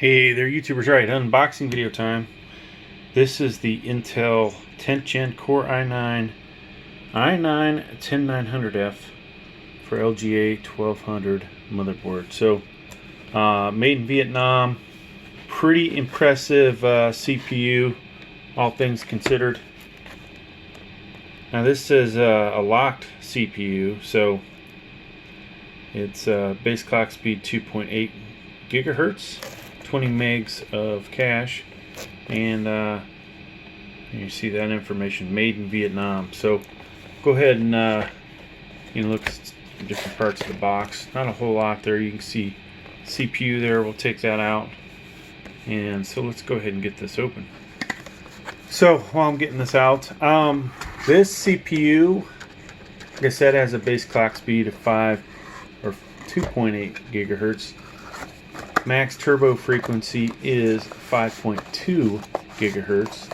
Hey there, YouTubers. Right, unboxing video time. This is the Intel 10th Gen Core i9-10900F for LGA 1200 motherboard. So, made in Vietnam. Pretty impressive CPU, all things considered. Now, this is a locked CPU, so it's base clock speed 2.8 gigahertz. 20 megs of cache, and you see that information, made in Vietnam. So go ahead and look at different parts of the box. Not a whole lot there. You can see CPU there. We'll take that out, and so let's go ahead and get this open. So while I'm getting this out, this CPU, like I said, has a base clock speed of 2.8 gigahertz. Max turbo frequency is 5.2 gigahertz.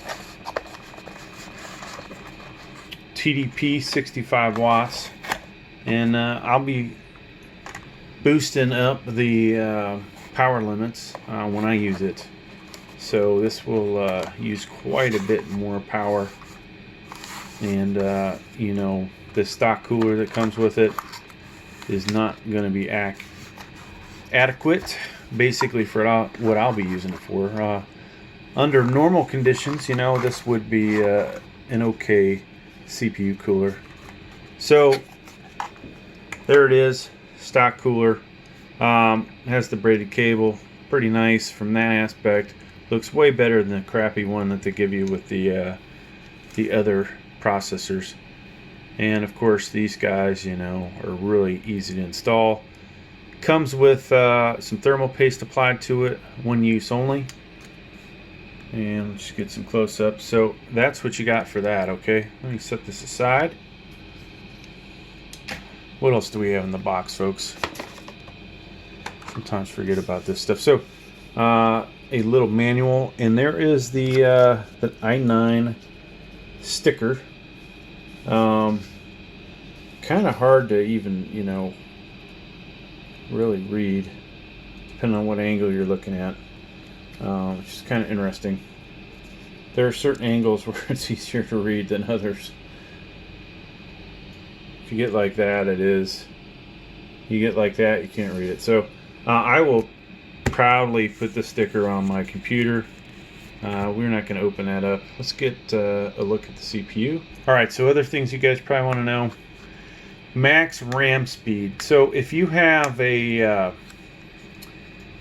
TDP 65 watts, and I'll be boosting up the power limits when I use it. So this will use quite a bit more power, and the stock cooler that comes with it is not going to be adequate basically for what I'll be using it for. Under normal conditions, this would be an okay CPU cooler. So there it is, stock cooler. Has the braided cable, pretty nice from that aspect. Looks way better than the crappy one that they give you with the other processors. And of course, these guys, are really easy to install. Comes with some thermal paste applied to it, one use only. And let's get some close-ups. So that's what you got for that, okay? Let me set this aside. What else do we have in the box, folks? Sometimes forget about this stuff. So a little manual, and there is the i9 sticker. Kind of hard to even, really read, depending on what angle you're looking at, which is kind of interesting. There are certain angles where it's easier to read than others. If you get like that, it is. You get like that, you can't read it. So I will proudly put the sticker on my computer. We're not going to open that up. Let's get a look at the CPU. Alright, so other things you guys probably want to know. Max RAM speed. So if you have a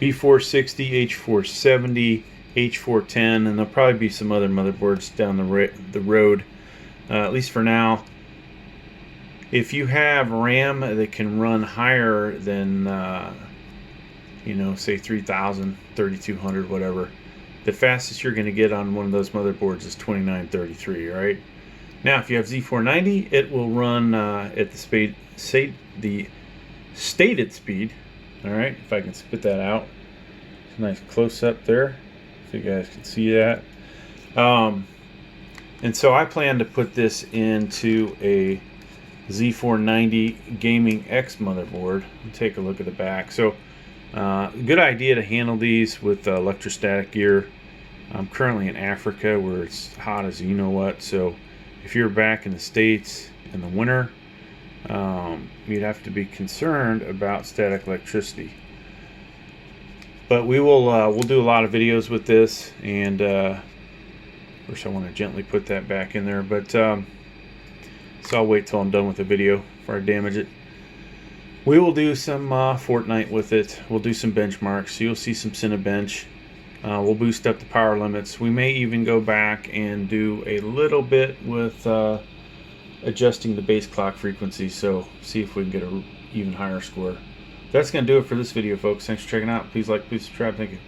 B460, H470, H410, and there'll probably be some other motherboards down the road, at least for now. If you have RAM that can run higher than, say 3000, 3200, whatever, the fastest you're going to get on one of those motherboards is 2933, right? Now, if you have Z490, it will run at the stated speed. All right, if I can spit that out. It's a nice close-up there, so you guys can see that. And so I plan to put this into a Z490 Gaming X motherboard. Take a look at the back. So, good idea to handle these with electrostatic gear. I'm currently in Africa where it's hot as you know what, so if you're back in the States in the winter, you'd have to be concerned about static electricity. But we'll do a lot of videos with this, and first I want to gently put that back in there, but so I'll wait till I'm done with the video before I damage it. We will do some Fortnite with it. We'll do some benchmarks. So you'll see some Cinebench. We'll boost up the power limits. We may even go back and do a little bit with adjusting the base clock frequency, so see if we can get an even higher score. That's going to do it for this video, folks. Thanks for checking out. Please like, please subscribe. Thank you.